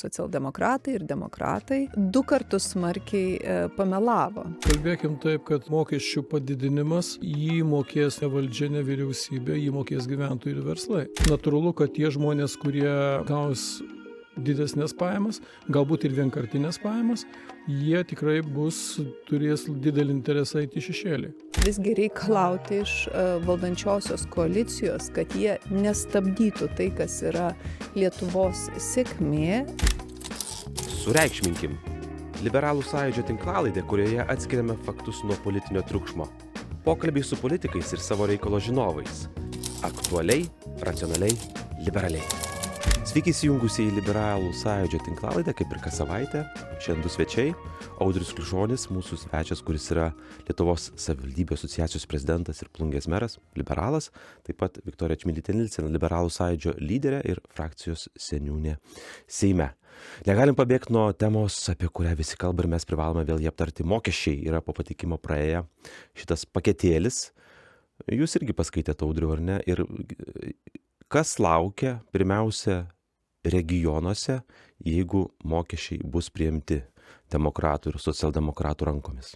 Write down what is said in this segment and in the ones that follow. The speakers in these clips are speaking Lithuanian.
socialdemokratai ir demokratai 2 kartus smarkiai pamelavo. Kalbėkim taip, kad mokesčių padidinimas jį mokės ne valdžia, ne vyriausybė, jį mokės gyventojai ir verslai. Natūralu, kad tie žmonės, kurie gaus didesnės pajamas, galbūt ir vienkartinės pajamas, jie tikrai turės didelį interesą eiti į šešėlį. Visgi reikalauti iš valdančiosios koalicijos, kad jie nestabdytų tai, kas yra Lietuvos sėkmė. Sureikšminkim. Liberalų sąjūdžio tinklalaidė, kurioje atskiriame faktus nuo politinio triukšmo. Pokalbiai su politikais ir savo reikalo žinovais. Aktualiai, racionaliai, liberaliai. Sveiki įsijungusiai į Liberalų sąjūdžio tinklalaidę, kaip ir kas savaitę. Šiandien 2 svečiai. Audrius Kliušonis, mūsų svečias, kuris yra Lietuvos savivaldybių asociacijos prezidentas ir Plungės meras, liberalas. Taip pat Viktorija Čmilytė-Nilsen, Liberalų sąjūdžio lyderė ir frakcijos seniūnė Seime. Negalim pabėgti nuo temos, apie kurią visi kalba ir mes privalome vėl jį aptarti. Mokesčiai yra po pateikimo praėję šitas paketėlis. Jūs irgi paskaitėte, Audriu, ar ne? Ir kas laukia pirmiausia regionuose, jeigu mokesčiai bus priimti demokratų ir socialdemokratų rankomis?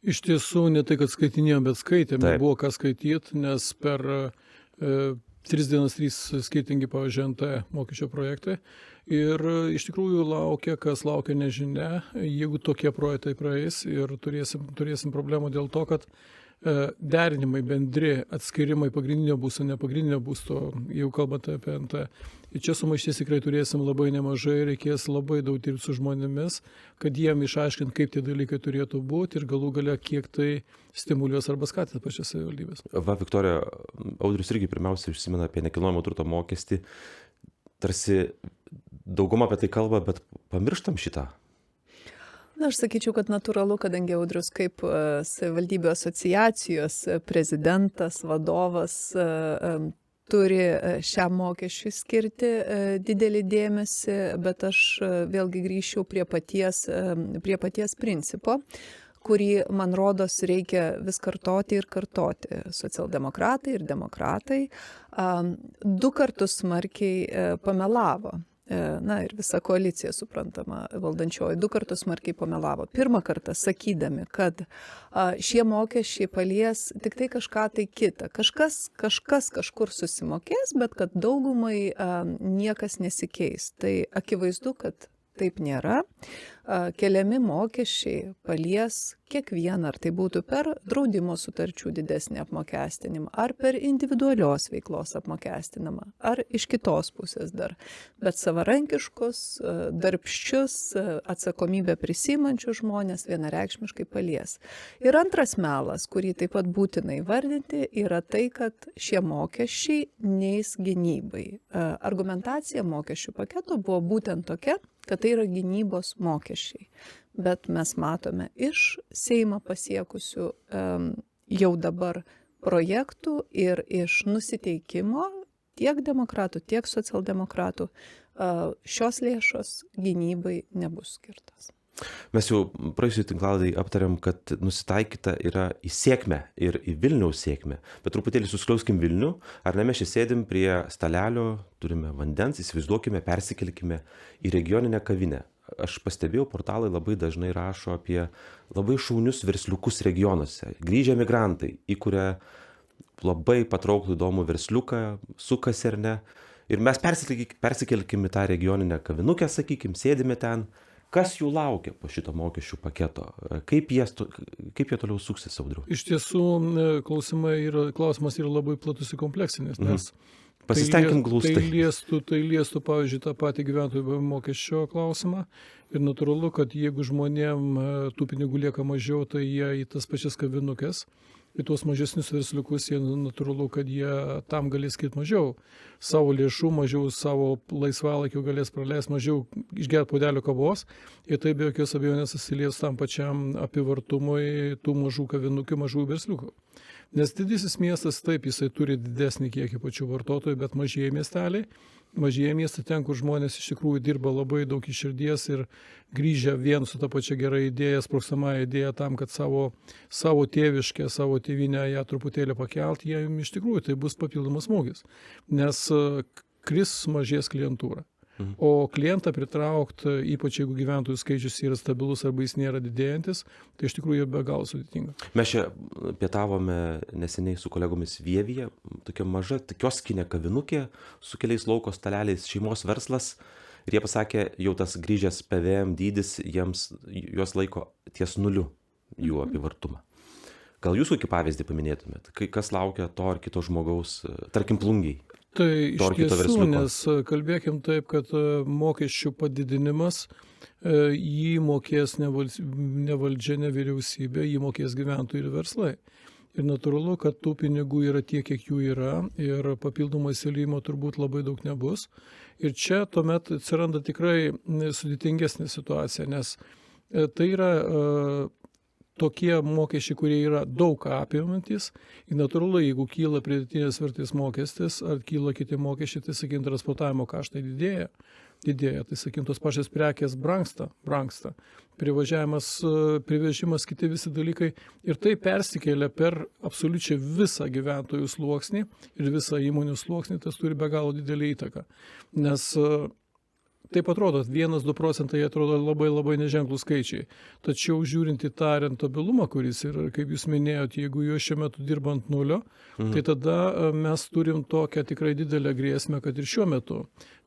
Iš tiesų, ne tai, kad skaitinėjom, bet skaitėme, Taip. buvo ką skaityti, nes per 3 dienas 3 skirtingi PVŽNT mokesčio projektai. Ir iš tikrųjų laukia, kas laukia nežinia, jeigu tokie projektai praeis ir turėsim problemų dėl to, kad derinimai bendri, atskirimai pagrindinio būsto, nepagrindinio būsto, jau kalbant apie NT. Ir čia sumaišties tikrai turėsim labai nemažai, reikės labai daug dirbti su žmonėmis, kad jiem išaiškint, kaip tie dalykai turėtų būti ir galų gale kiek tai stimuliuos arba skatins pačias savivaldybės. Va, Viktorija, Audrius irgi pirmiausia užsimena apie nekilnojamo turto mokestį. Tarsi dauguma apie tai kalba, bet pamirštam šitą. Na, aš sakyčiau, kad natūralu, kadangi Audrius kaip savivaldybių asociacijos prezidentas, vadovas turi šiam mokesčiui skirti didelį dėmesį, bet aš vėlgi grįžčiau prie paties principo, kurį, man rodos, reikia vis kartoti ir kartoti. Socialdemokratai ir demokratai 2 kartus smarkiai pamelavo. Na ir visa koalicija, suprantama, valdančioji 2 kartus smarkiai pamelavo. Pirmą kartą sakydami, kad šie mokesčiai palies tik tai kažką tai kitą. Kažkas kažkur susimokės, bet kad daugumai niekas nesikeis. Tai akivaizdu, kad taip nėra. Keliami mokesčiai palies kiekvieną, ar tai būtų per draudimo sutarčių didesnį apmokestinimą, ar per individualios veiklos apmokestinimą, ar iš kitos pusės dar. Bet savarankiškus, darbščius, atsakomybę prisiimančius žmonės vienareikšmiškai palies. Ir antras melas, kurį taip pat būtina įvardinti, yra tai, kad šie mokesčiai neis gynybai. Argumentacija mokesčių paketo buvo būtent tokia, kad tai yra gynybos mokesčiai. Bet mes matome iš Seimą pasiekusių jau dabar projektų ir iš nusiteikimo tiek demokratų, tiek socialdemokratų šios lėšos gynybai nebus skirtas. Mes jau praėjusioj tinklalaidėj aptarėm, kad nusitaikyta yra į sėkmę ir į Vilniaus sėkmę. Bet truputėlį suskliauskim Vilnių. Ar ne mes čia sėdim prie stalelio, turime vandens, įsivaizduokime, persikelkime į regioninę kavinę. Aš pastebėjau, portalai labai dažnai rašo apie labai šaunius versliukus regionuose. Grįžę migrantai įkuria labai patrauklų įdomų versliuką, sukasi ar ne. Ir mes persikelkime į tą regioninę kavinukę, sakykim, sėdime ten. Kas jų laukia po šito mokesčių paketo? Kaip jie toliau suksis, Audriau? Iš tiesų, klausimas yra labai platus ir kompleksinis, nes Pasistengim glaustai. Tai liestų, pavyzdžiui, tą patį gyventojų mokesčio klausimą. Ir natūralu, kad jeigu žmonėm tų pinigų lieka mažiau, tai jie į tas pačias kavinukes, į tuos mažesnius versliukus, jie natūralu, kad jie tam galės skirti mažiau savo lėšų, mažiau savo laisvalaikio galės praleisti, mažiau išgerti puodelio kavos. Ir tai be jokios abejonės atsilies tam pačiam apyvartumui tų mažų kavinukių, mažų versliukų. Nes didysis miestas, taip, jisai turi didesnį kiekį pačių vartotojų, bet mažieji miesteliai, mažieji miestai ten, kur žmonės iš tikrųjų dirba labai daug iš širdies ir grįžę vien su ta pačia gera idėja, sprogstamąja idėja tam, kad savo tėviškę, savo tėvynę ją truputėlį pakelt, jiem iš tikrųjų tai bus papildomas smūgis, nes kris mažės klientūra. O klientą pritraukti, ypač jeigu gyventojų skaičius yra stabilus arba jis nėra didėjantis, tai iš tikrųjų be galo sudėtinga. Mes čia pietavome neseniai su kolegomis Vievyje, tokia maža kioskinė kavinukė su keliais lauko staleliais, šeimos verslas. Ir jie pasakė, jau tas grįžęs PVM dydis juos laiko ties nuliu jų apyvartumą. Gal jūs kokį pavyzdį paminėtumėt? Kas laukia to ar kito žmogaus, tarkim, Plungėj? Tai iš tiesų, nes kalbėkim taip, kad mokesčių padidinimas jį mokės ne valdžia, ne vyriausybė, jį mokės gyventojai ir verslai. Ir natūralu, kad tų pinigų yra tiek, kiek jų yra ir papildomai įsiliejimo turbūt labai daug nebus. Ir čia tuomet atsiranda tikrai sudėtingesnė situacija, nes tai yra tokie mokesčiai, kurie yra daug apimantis. Ir natūralu, jeigu kyla pridėtinės vertės mokestis ar kyla kiti mokesčiai, tai, sakykim, transportavimo kaštai didėja. Tai, sakykim, tos pačios prekės brangsta. Privežimas, kiti visi dalykai. Ir tai persikelia per absoliučiai visą gyventojų sluoksnį ir visą įmonių sluoksnį, tas turi be galo didelį įtaką. Nes taip atrodo, 1-2 procentai atrodo labai labai neženklų skaičiai. Tačiau žiūrint į tą rentabilumą, kuris yra, kaip jūs minėjot, jeigu jo šiuo metu dirbant nulio, tai tada mes turim tokią tikrai didelę grėsmę, kad ir šiuo metu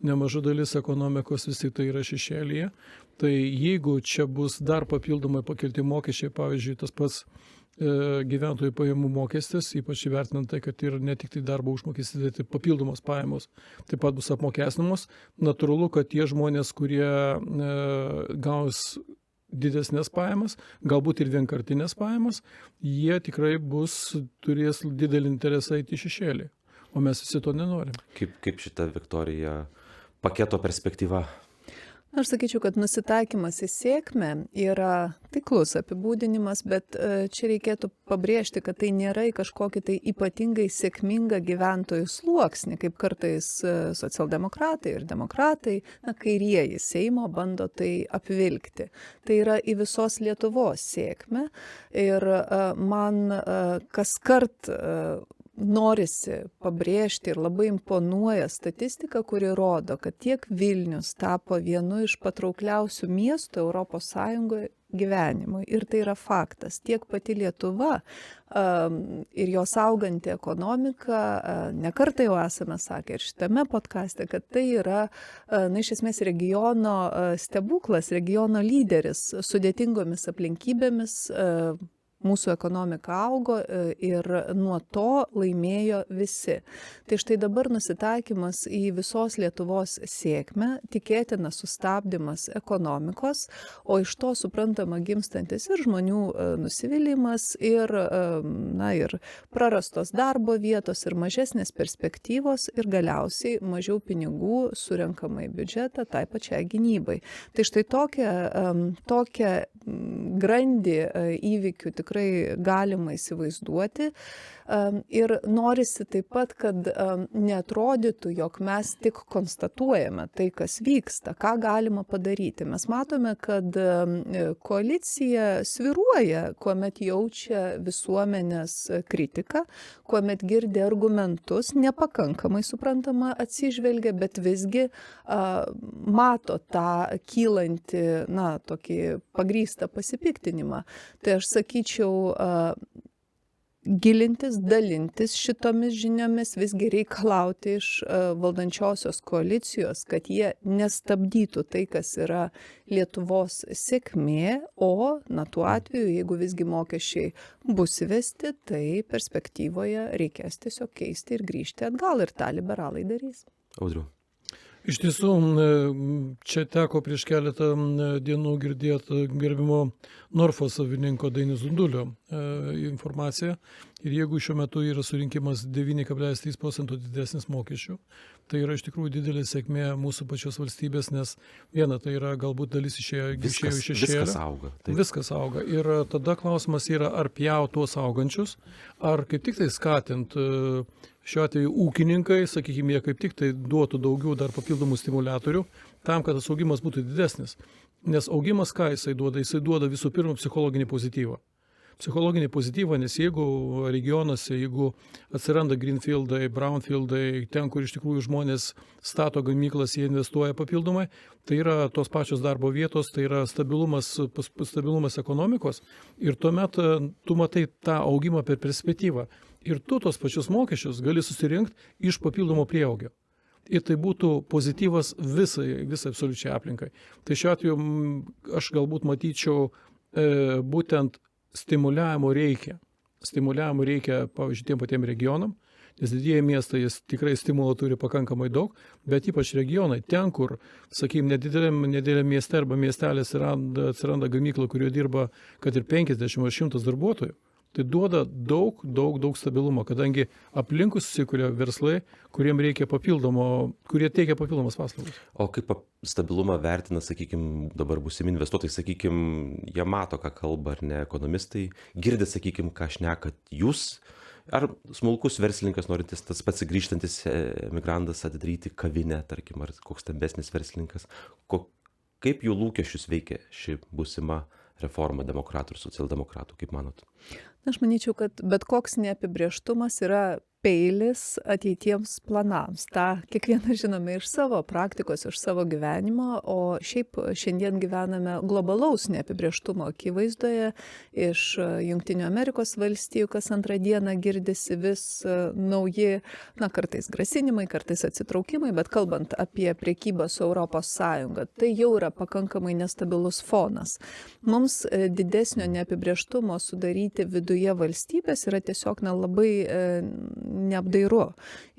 nemaža dalis ekonomikos vis tik tai yra šešėlyje. Tai jeigu čia bus dar papildomai pakelti mokesčiai, pavyzdžiui, tas pats gyventojų pajamų mokestis, ypač įvertinant tai, kad ir ne tik tai darbo užmokestis, bet ir papildomos pajamos taip pat bus apmokestinamos. Natūralu, kad tie žmonės, kurie gaus didesnės pajamas, galbūt ir vienkartinės pajamas, jie tikrai turės didelį interesą eiti į šešėlį. O mes visi to nenorim. Kaip šita, Viktorija, paketo perspektyva? Aš sakyčiau, kad nusitaikymas į sėkmę yra taiklus apibūdinimas, bet čia reikėtų pabrėžti, kad tai nėra į kažkokį tai ypatingai sėkmingą gyventojų sluoksnį, kaip kartais socialdemokratai ir demokratai, kairieji Seimo bando tai apvilkti. Tai yra į visos Lietuvos sėkmę ir man kaskart norisi pabrėžti ir labai imponuoja statistika, kuri rodo, kad tiek Vilnius tapo vienu iš patraukliausių miestų Europos Sąjungoje gyvenimui. Ir tai yra faktas. Tiek pati Lietuva ir jos auganti ekonomika, nekartą jau esame sakę ir šitame podcaste, kad tai yra, iš esmės, regiono stebuklas, regiono lyderis sudėtingomis aplinkybėmis. Mūsų ekonomika augo ir nuo to laimėjo visi. Tai štai dabar nusitaikymas į visos Lietuvos sėkmę, tikėtina sustabdymas ekonomikos, o iš to suprantama gimstantis ir žmonių nusivylimas, ir prarastos darbo vietos, ir mažesnės perspektyvos, ir galiausiai mažiau pinigų surenkama į biudžetą tai pačiai gynybai. Tai štai tokią grandį įvykių tikrai galima įsivaizduoti ir norisi taip pat, kad neatrodytų, jog mes tik konstatuojame tai, kas vyksta, ką galima padaryti. Mes matome, kad koalicija svyruoja, kuomet jaučia visuomenės kritiką, kuomet girdi argumentus, nepakankamai suprantama atsižvelgia, bet visgi mato tą kylantį, tokį pagrįstą pasipiktinimą. Tai aš sakyčiau, gilintis, dalintis šitomis žiniomis, visgi reikalauti iš valdančiosios koalicijos, kad jie nestabdytų tai, kas yra Lietuvos sėkmė, o tuo atveju, jeigu visgi mokesčiai bus įvesti, tai perspektyvoje reikės tiesiog keisti ir grįžti atgal, ir tą liberalai darys. Audriau. Iš tiesų, čia teko prieš keletą dienų girdėti gerbimo Norfo savininko Dainiaus Zundulio informaciją. Ir jeigu šiuo metu yra surinkimas 9,3% didesnis mokesčių, tai yra iš tikrųjų didelė sėkmė mūsų pačios valstybės, nes viena, tai yra galbūt dalis išėjo iš šešėlio. Viskas auga. Taip. Viskas auga. Ir tada klausimas yra, ar pjaut tuos augančius, ar kaip tik tai skatint šiuo atveju ūkininkai, sakykime, jie kaip tik tai duotų daugiau dar papildomų stimuliatorių tam, kad tas augimas būtų didesnis. Nes augimas ką jisai duoda? Jisai duoda visų pirma psichologinį pozityvą. psichologinį pozityvą, nes jeigu regionuose, jeigu atsiranda greenfieldai, brownfieldai, ten, kur iš tikrųjų žmonės stato gamyklas, jie investuoja papildomai, tai yra tos pačios darbo vietos, tai yra stabilumas ekonomikos ir tuomet tu matai tą augimą per perspektyvą. Ir tu tos pačius mokesčius gali susirinkti iš papildomo prieaugio. Ir tai būtų pozityvas visai absoliučiai aplinkai. Tai šiuo atveju aš galbūt matyčiau būtent stimuliavimo reikia. Stimuliavimo reikia, pavyzdžiui, tiem patiem regionam, nes didieji miestai jis tikrai stimulo turi pakankamai daug, bet ypač regionai, ten, kur, sakykime, nedideliam mieste arba miestelė atsiranda gamykla, kurioje dirba, kad ir 50 ar 100 darbuotojų, tai duoda daug stabilumo, kadangi aplinkui susikuria verslai, kurie teikia papildomas paslaugas. O kaip stabilumą vertina, sakykime, dabar būsimi investuotojai, sakykime, jie mato, ką kalba, ar ne, ekonomistai, girdi, sakykime, ką šnekat jūs, ar smulkus verslininkas, norintis tas pats grįžtantis emigrantas atidaryti kavinę, tarkim, ar koks stambesnis verslininkas, kaip jų lūkesčius veikia ši būsima reforma demokratų ir socialdemokratų, kaip manot? Aš manyčiau, kad bet koks neapibrėžtumas yra peilis ateitiems planams. Ta kiekvienas žinome iš savo praktikos, iš savo gyvenimo, o šiaip šiandien gyvename globalaus neapibrėžtumo akivaizdoje. Iš Jungtinių Amerikos valstijų kas antrą dieną girdisi vis nauji, kartais grasinimai, kartais atsitraukimai, bet kalbant apie prekybą su Europos Sąjunga, tai jau yra pakankamai nestabilus fonas. Mums didesnio neapibrėžtumo sudaryti viduje valstybės yra tiesiog labai neapdairu.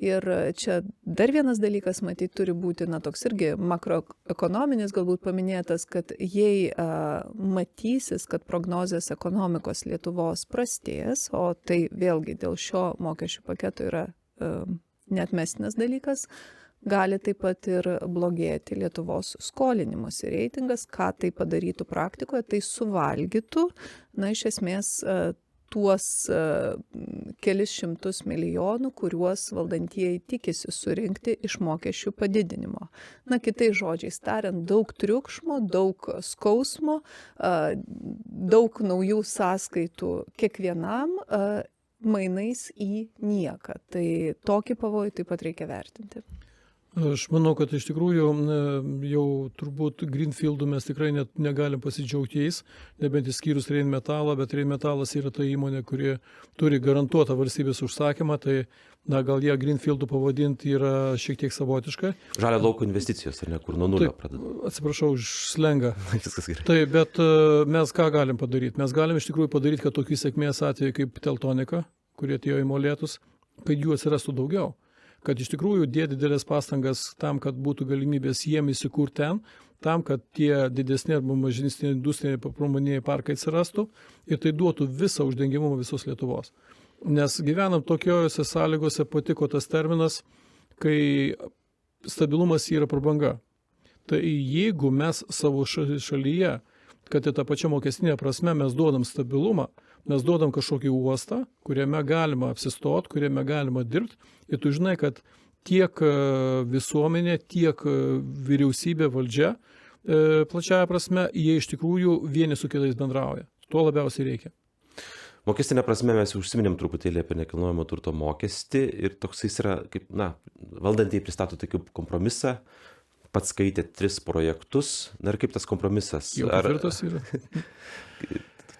Ir čia dar vienas dalykas, matyt, turi būti, toks irgi makroekonominis galbūt paminėtas, kad jei matysis, kad prognozės ekonomikos Lietuvos prastės, o tai vėlgi dėl šio mokesčių paketo yra neatmestinas dalykas, gali taip pat ir blogėti Lietuvos skolinimuose reitingas. Ką tai padarytų praktikoje, tai suvalgytų, iš esmės, tuos kelis šimtus milijonų, kuriuos valdantieji tikisi surinkti iš mokesčių padidinimo. Kitais žodžiais tariant, daug triukšmo, daug skausmo, daug naujų sąskaitų kiekvienam mainais į nieką. Tai tokį pavojų taip pat reikia vertinti. Aš manau, kad iš tikrųjų jau turbūt Greenfieldų mes tikrai negalim pasidžiaugti jais, nebent išskyrus Rheinmetallą, bet Rheinmetallas yra ta įmonė, kuri turi garantuotą valstybės užsakymą, tai gal ją Greenfieldų pavadinti yra šiek tiek savotiška. Žalio lauko investicijos, ar ne, kur nuo nulio pradeda. Atsiprašau už slengą. Viskas gerai. Tai, bet mes ką galim padaryti? Mes galim iš tikrųjų padaryti, kad tokių sėkmės atveju kaip Teltonika, kurie atėjo į Molėtus, kad jų atsirastų daugiau. Kad iš tikrųjų dėti didelės pastangas tam, kad būtų galimybės jiem įsikurti ten, tam, kad tie didesni arba mažesni industriniai pramoniniai parkai atsirastų ir tai duotų visą uždengimumą visos Lietuvos. Nes gyvenam tokiose sąlygose, patiko tas terminas, kai stabilumas yra prabanga. Tai jeigu mes savo šalyje, kad į tą pačią mokestinę prasme mes duodam stabilumą, mes duodam kažkokį uostą, kuriame galima apsistoti, kuriame galima dirbti. Ir tu žinai, kad tiek visuomenė, tiek vyriausybė, valdžia, plačiaja prasme, jie iš tikrųjų vieni su kitais bendrauja. To labiausiai reikia. Mokestinė prasme mes užsiminėm truputėlį apie nekilnojamo turto mokestį ir toks jis yra, kaip, valdantieji pristato tai kaip kompromisą. Pats skaitė 3 projektus. Ir kaip tas kompromisas? Jau ketvirtas yra.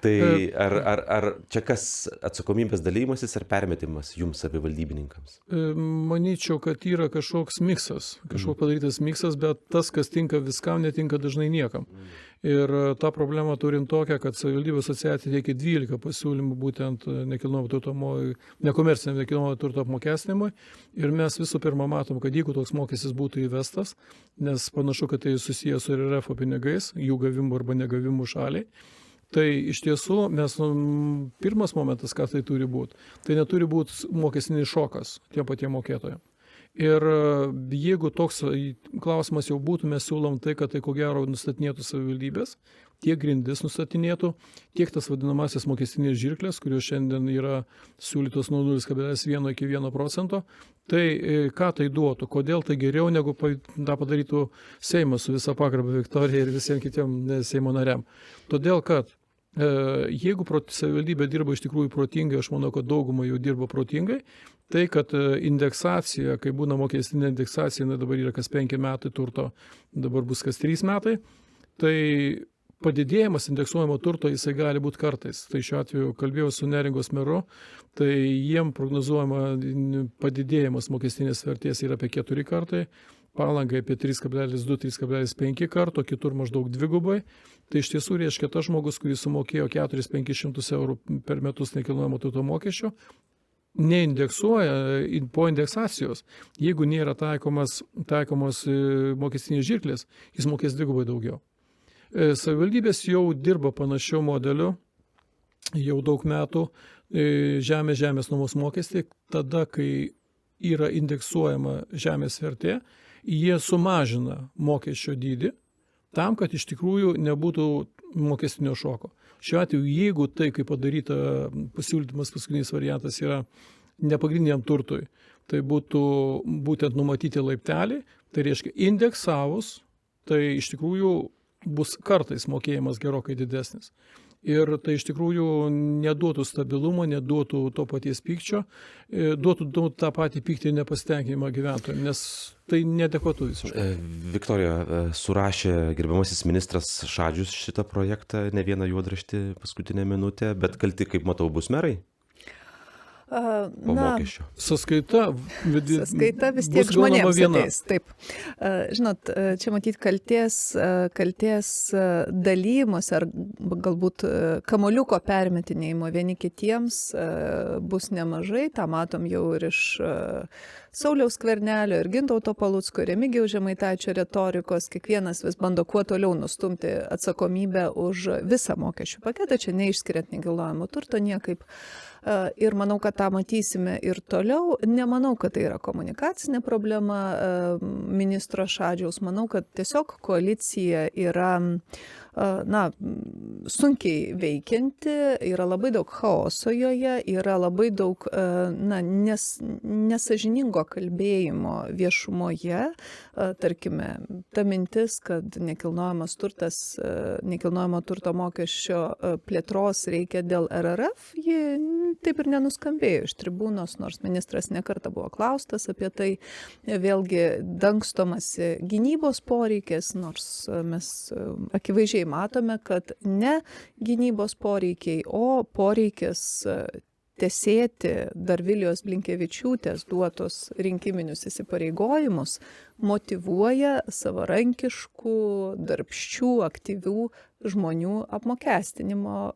Tai ar čia kas atsakomybės dalymasis ar permetimas jums savivaldybininkams? Manyčiau, kad yra kažkoks miksas, kažkoks padarytas miksas, bet tas, kas tinka viskam, netinka dažnai niekam. Ir tą problemą turint tokią, kad savivaldybių asociacija teikia 12 pasiūlymų būtent nekomerciniam nekilnojamo turto apmokestinimui. Ir mes visų pirma matom, kad jeigu toks mokestis būtų įvestas, nes panašu, kad tai susijęs su RRF pinigais, jų gavimu arba negavimu šaliai, tai iš tiesų pirmas momentas, ką tai turi būti, tai neturi būti mokestinis šokas tiem patiem mokėtojam. Ir jeigu toks klausimas jau būtų, mes siūlom tai, kad tai ko gero nustatinėtų savivaldybės, tiek grindis nustatinėtų, tiek tas vadinamasis mokestinės žirklės, kurios šiandien yra siūlytos nuo 0,1 iki 1%, tai ką tai duotų, kodėl tai geriau negu tą padarytų Seimas su visa pagarba Viktorija ir visiems kitiem Seimo nariam. Todėl, kad Jeigu savivaldybė dirba iš tikrųjų protingai, aš manau, kad dauguma jau dirba protingai, tai kad indeksacija, kai būna mokestinė indeksacija, dabar yra kas 5 metai turto, dabar bus kas 3 metai, tai padidėjimas indeksuojamo turto jisai gali būti kartais. Tai šiuo atveju kalbėjau su Neringos meru, tai jiem prognozuojama padidėjimas mokestinės vertės yra apie 4 kartai, Palangai apie 3,2-3,5 karto, kitur maždaug dvigubai. Tai iš tiesų reiškia tas žmogus, kuris sumokėjo 400-500 eurų per metus nekilnojamo turto mokesčio, neindeksuoja po indeksacijos. Jeigu nėra taikomos mokestinės žirklės, jis mokės dvigubai daugiau. Savivaldybės jau dirba panašiu modeliu jau daug metų žemės nuomos mokestį, tada, kai yra indeksuojama žemės vertė, jie sumažina mokesčio dydį tam, kad iš tikrųjų nebūtų mokestinio šoko. Šiuo atveju, jeigu tai, kaip padaryta pasiūlymas, paskutinis variantas yra nepagrindiniam turtui, tai būtų būtent numatyti laiptelį, tai reiškia indeksavus, tai iš tikrųjų bus kartais mokėjimas gerokai didesnis. Ir tai iš tikrųjų neduotų stabilumo, neduotų to paties pykčio, duotų tą patį pyktį ir nepasitenkinimą gyventojams, nes tai neadekvatu visiškai. Viktorija, surašė gerbiamasis ministras Šadžius šitą projektą, ne vieną juodraštį paskutinę minutę, bet kalti, kaip matau, bus merai? Po mokesčio. Sąskaita vis tiek žmonėms ateis. Taip. Žinot, čia matyti kalties dalymus ar galbūt kamoliuko permetinėjimo vieni kitiems bus nemažai. Ta matom jau ir iš Sauliaus Skvernelio ir Gintauto Palucko ir Remigijaus Žemaitaičio retorikos. Kiekvienas vis bando kuo toliau nustumti atsakomybę už visą mokesčių paketą, čia neišskiriant nekilnojamo turto niekaip. Ir manau, kad tą matysime ir toliau. Nemanau, kad tai yra komunikacinė problema ministro Šadžiaus. Manau, kad tiesiog koalicija yra sunkiai veikianti, yra labai daug chaoso joje, yra labai daug nesažiningo kalbėjimo viešumoje. Tarkime, ta mintis, kad nekilnojamo turto mokesčio plėtros reikia dėl RRF, ji taip ir nenuskambėjo iš tribūnos, nors ministras nekartą buvo klaustas apie tai. Vėlgi dangstomasi gynybos poreikis, nors mes akivaizdžiai matome, kad ne gynybos poreikiai, o poreikis tesėti dar Vilijos Blinkevičiūtės duotus rinkiminius įsipareigojimus motyvuoja savarankiškų, darbščių, aktyvių žmonių apmokestinimo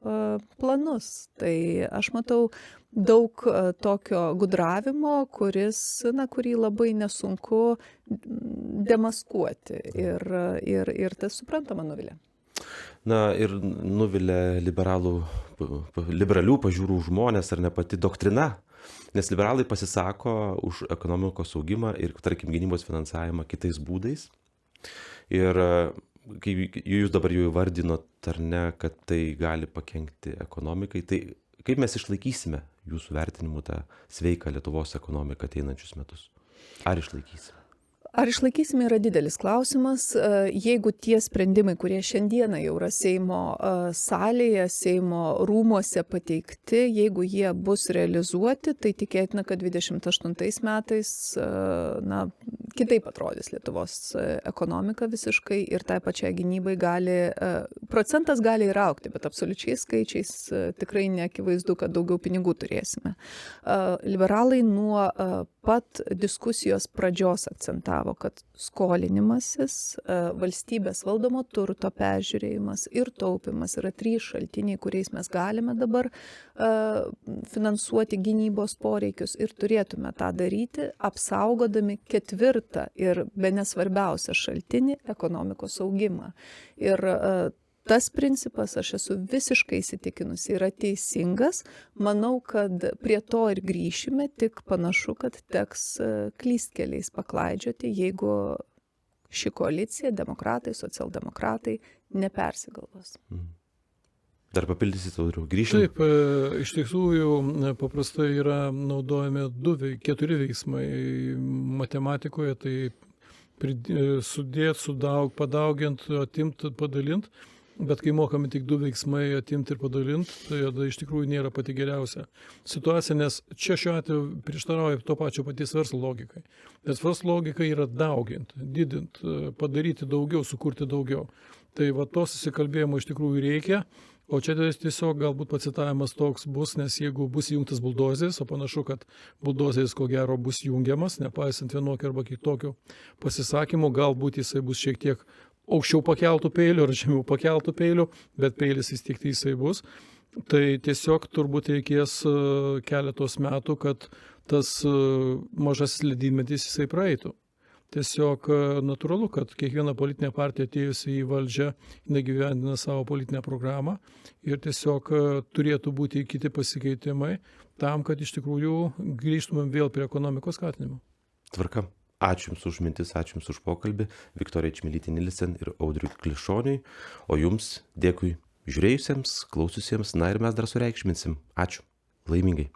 planus. Tai aš matau daug tokio gudravimo, kurį labai nesunku demaskuoti ir tas suprantama nuvilia. Ir nuvilia liberalių pažiūrų žmonės ar ne pati doktrina, nes liberalai pasisako už ekonomikos augimą ir, tarkim, gynybos finansavimą kitais būdais. Ir kai jūs dabar jau įvardinot, ar ne, kad tai gali pakenkti ekonomikai, tai kaip mes išlaikysime jūsų vertinimu tą sveiką Lietuvos ekonomiką ateinančius metus? Ar išlaikysime? Ar išlaikysime yra didelis klausimas. Jeigu tie sprendimai, kurie šiandieną jau yra Seimo salėje, Seimo rūmuose pateikti, jeigu jie bus realizuoti, tai tikėtina, kad 28 metais kitaip atrodys Lietuvos ekonomika visiškai ir tai pačiai gynybai procentas gali ir augti, bet absoliučiais skaičiais tikrai neakivaizdu, kad daugiau pinigų turėsime. Liberalai nuo pat diskusijos pradžios akcentavo, kad skolinimasis, valstybės valdomo turto peržiūrėjimas ir taupimas yra 3 šaltiniai, kuriais mes galime dabar finansuoti gynybos poreikius ir turėtume tą daryti, apsaugodami 4. ir bene svarbiausią šaltinį - ekonomikos augimą. Ir tas principas, aš esu visiškai įsitikinusi, yra teisingas. Manau, kad prie to ir grįšime, tik panašu, kad teks klystkeliais paklaidžioti, jeigu ši koalicija, demokratai, socialdemokratai, nepersigalvos. Dar papildysit, Audriau, grįžim? Taip, iš tikrųjų paprastai yra naudojami 4 veiksmai matematikoje, tai sudėt, padauginti, atimti, padalint. bet kai mokami tik 2 veiksmai atimti ir padalinti, tai tada iš tikrųjų nėra pati geriausia situacija, nes čia šiuo atveju prieštarauja to pačio paties verslo logikai. Nes verslo logika yra dauginti, didinti, padaryti daugiau, sukurti daugiau. Tai va to susikalbėjimo iš tikrųjų reikia. O čia tiesiog galbūt pacitavimas toks bus, nes jeigu bus įjungtas buldozeris, o panašu, kad buldozeris ko gero bus jungiamas, nepaisant vienokio arba kitokio pasisakymo, galbūt jisai bus šiek tiek aukščiau pakeltų peilių ar žemiau pakeltų peilių, bet peilis vis tiek tai jisai bus. Tai tiesiog turbūt reikės keletos metų, kad tas mažasis ledynmetis jisai praeitų. Tiesiog natūralu, kad kiekviena politinė partija atėjusi į valdžią negyvendina savo politinę programą ir tiesiog turėtų būti kiti pasikeitimai tam, kad iš tikrųjų grįžtumėm vėl prie ekonomikos skatinimo. Tvarka. Ačiū Jums už mintis, ačiū Jums už pokalbį. Viktorija Čmilytė Nilsen ir Audriui Klišoniui. O Jums dėkui žiūrėjusiems, klausiusiems, na ir mes dar sureikšminsim. Ačiū. Laimingai.